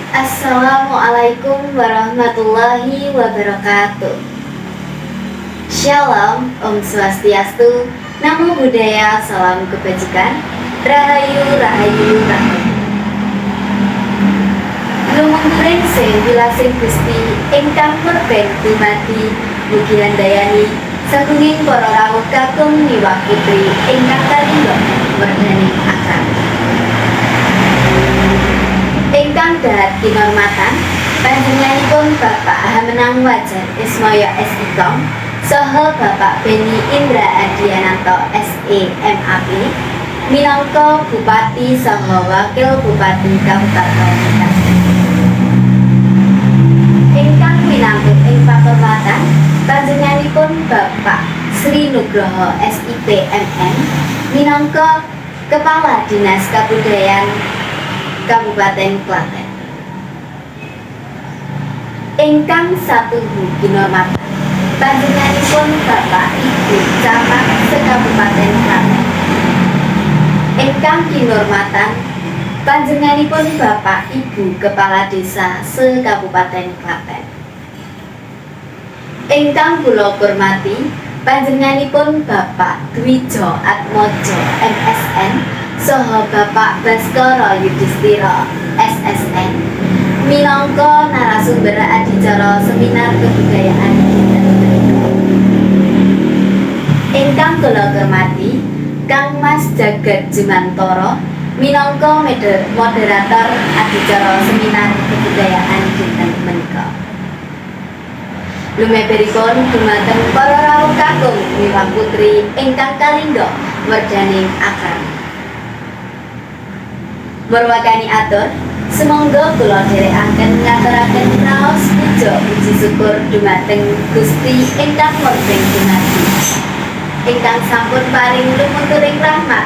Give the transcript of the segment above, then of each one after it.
Assalamualaikum warahmatullahi wabarakatuh. Shalom, Om Swastiastu, Namo Buddhaya, Salam Kebajikan, Rahayu, Rahayu, Rahayu. Lumungkuring sing wilasing Gusti ingkang merben dumadi mugi handayani sagunging para rawuh kakung miwah putri ingkang kalingga werdani akram. Ingkang dahat kinurmatan panjenenganipun Bapak Hamenang Wajar Ismaya S.Ikom saha Bapak Beni Indra Adiananto S.E.M.A.P. minangka Bupati saha Wakil Bupati Kabupaten Bekasi. Ingkang minangka ing pakurmatan panjenenganipun Bapak Sri Nugroho S.I.P.M.M. minangka Kepala Dinas Kebudayaan Kabupaten Klaten. Ingkang satuhu kinurmatan panjenenganipun Bapak Ibu Camat se-Kabupaten Klaten. Ingkang kinurmatan panjenenganipun Bapak Ibu Kepala Desa se-Kabupaten Klaten. Ingkang kula hormati panjenenganipun Bapak Dwijo Atmojo MSN saha Bapak Baskara Yudhistira SSN minangka narasumber adicara seminar kebudayaan dinten menika. Ingkang kula hormati Kang Mas Jagat Jumantoro minangka moderator adicara seminar kebudayaan dinten menika. Lumebetipun dumateng para rawuh kakung miwah putri ingkang kalingga werdani akram. Murwakani atur, semonggo kula dherekaken ngaturaken raos puja puji syukur dumateng Gusti ingkang Murben dumadi. Ingkang sampun paring lumungkuring rahmat,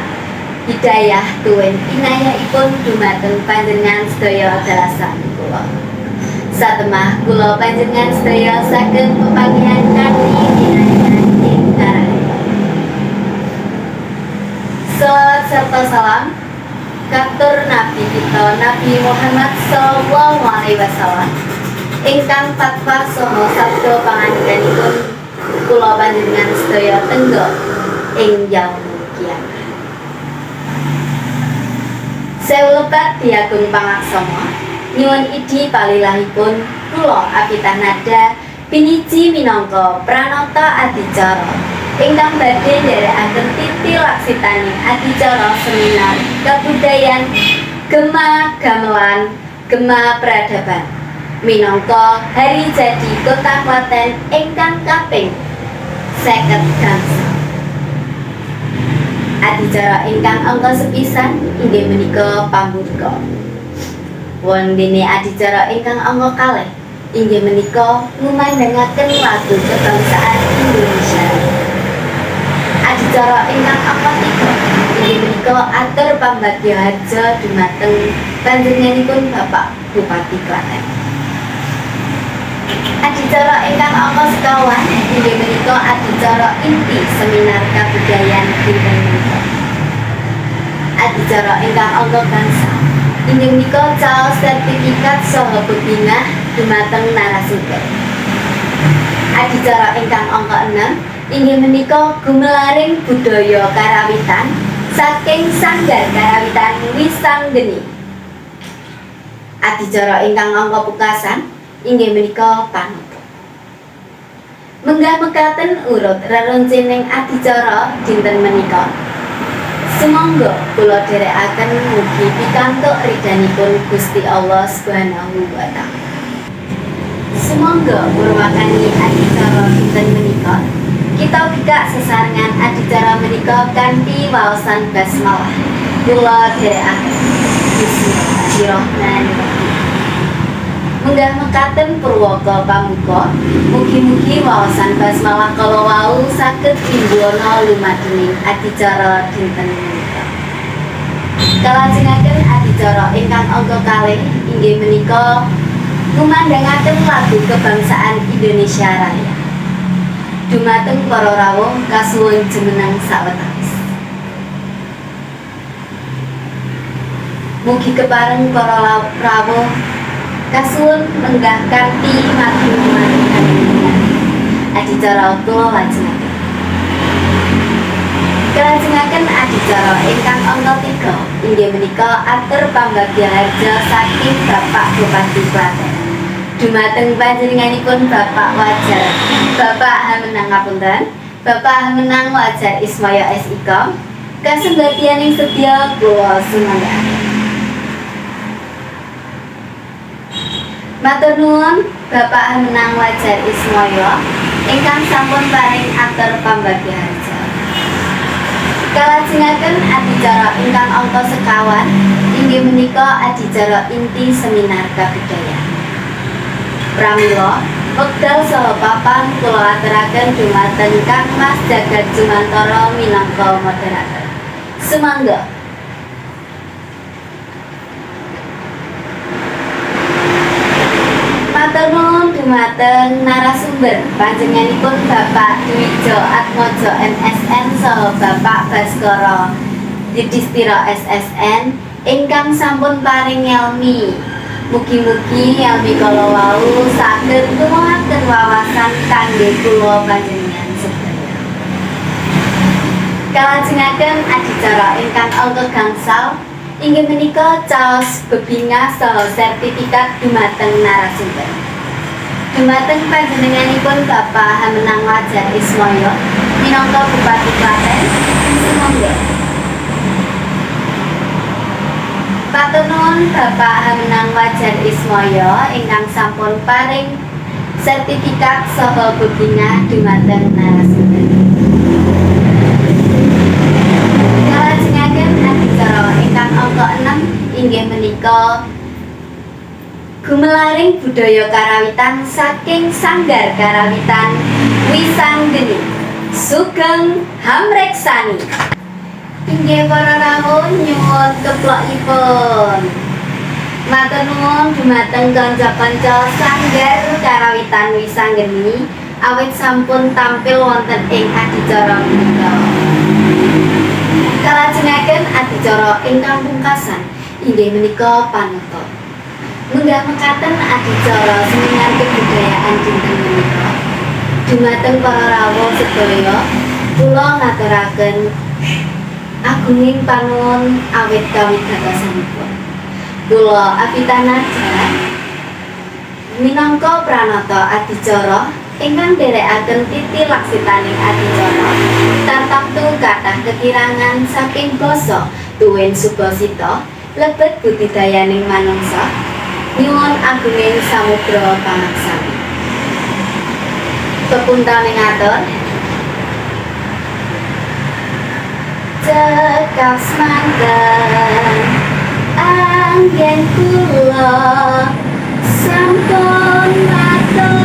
hidayah tuwin inayahipun dumateng panjenengan sedaya dalasan kula. Satemah kula panjenengan sedaya saged pepanggihan kanthi inayah ing karahan. Salawat serta salam katur Nabi kita Nabi Muhammad sallallahu alaihi wasallam ingkang fatwa saha sabda pangandikanipun kula panjenengan sedaya tenggo ing yaumul kiamah. Sewu lebat diagung pangaksama nyuwun idi palilahipun kula Apitah Nada piniji minangka pranata adicara ingkang badhe nderekaken titi laksitani adicara seminar kebudayaan Gema Gamelan Gema Peradaban minangka hari jadi Kota Klaten ingkang kaping 50 gangsal. Adicara ingkang angka sepisan inggih menika pambuka. Wondene adicara ingkang angka kalih inggih menika ngumandhangaken lagu kebangsaan Indonesia. Adicara ingkang angka 3 inggih menika atur pambagya harja dumateng panjenenganipun Bapak Bupati Klaten. Adicara ingkang angka 1 inggih menika adicara inti seminar kabudayaan dinten menika. Adicara ingkang angka gangsal inggih menika caos sertifikat saha bebingah dumateng narasumber. Adicara ingkang angka 6 inggih menika gumelaring budaya karawitan saking Sanggar Karawitan Wisanggeni. Adicara ingkang angka pungkasan inggih menika panutup. Menggah mekaten urut rerencening adicara dinten menika. Semonggo kula dherekaken mugi pikantuk ridhanipun Gusti Allah Subhanahu wa taala. Semonggo murwakani adicara dinten menika kita bikak sesarengan adicara menika kanthi waosan basmalah. Kula dherekaken Bismillahirrahmanirrahim. Munggah mekaten purwaka pambuka, mugi-mugi waosan basmalah kala wau saged dimbwana lumadening adicara dinten menika. Kalajengaken adicara ingkang angka kalih inggih menika ngumandhangaken lagu kebangsaan Indonesia Raya. Dumateng para rawuh kasuwun jumeneng sawetawis. Mugi kepareng para rawuh Kasuwun lenggah kanthi matur-matur adicara kula lajengaken. Kelajengaken adicara ingkang angka 3 inggih menika atur pambagya harja saking Bapak Bupati Klaten. Dumateng panjenenganipun Bapak Wajar, Bapak Hamenang ngapunten, Bapak Hamenang Wajar Ismaya SIK, kasembatianing sedya kula sumanggaken. Matur nuwun Bapak Hamenang Wajar Ismaya ingkang sampun paring atur pambagya harja. Kalajengaken adicara ingkang angka sekawan inggih menika adicara inti seminar kabudayaan. Pramila wekdal saha papan kula aturaken dumateng Kang Mas Jagat Jumantara minangka moderator. Sumangga. Matur nuwun dumateng narasumber panjenenganipun Bapak Dwijo Atmojo MSN saha Bapak Baskara Yudhistira SSN ingkang sampun paring ngelmi. Mugi-mugi ngelmi kala wau saged nuwuhaken wawasan kangge kula panjenengan sedaya. Kalajengaken adicara ingkang angka gangsal inggih menika caos bebingah saha sertifikat dumateng narasumber. Dumateng panjenenganipun Bapak Hamenang Wajar Ismaya minangka Bupati Klaten, sumangga. Matur nuwun Bapak Hamenang Wajar Ismaya ingkang sampun paring sertifikat saha bebingah dumateng narasumber. Kalajengaken adicara ingkang angka 6 inggih menika Gumelaring Budaya Karawitan saking Sanggar Karawitan Wisanggeni Sugeng Hamreksani. Inggih para rawuh nyuwun keplokipun. Matur nuwun dumateng kanca-kanca Sanggar Karawitan Wisanggeni awit sampun tampil wonten ing adicara menika. Kalajengaken adicara ingkang pungkasan inggih menika panutup. Munggah mekaten adicara seminar kebudayaan dinten menika. Dumateng para rawuh sedaya kula ngaturaken agunging panuwun awit kawigadosanipun. Kula Apitanaja minangka pranata adicara ingkang nderekaken titi laksitaning adicara tartamtu kathah kekirangan saking basa tuwin subasita lebet budidayaning manungsa nyuwun agunging samudra pamaksami. Pepuntaning atur cekap semanten anggen kula sampun matur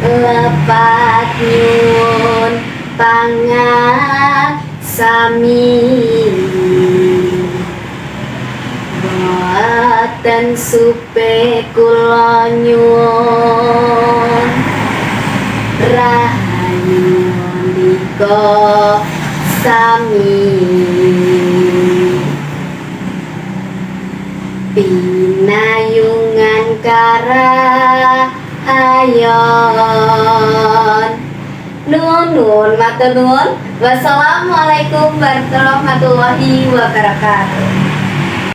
lepat nyuwun pangaksami boten supe kula nyuwun rahayu ndika sami pinayungan karahayon. Nuwun matur nuwun. Wassalamualaikum warahmatullahi wabarakatuh.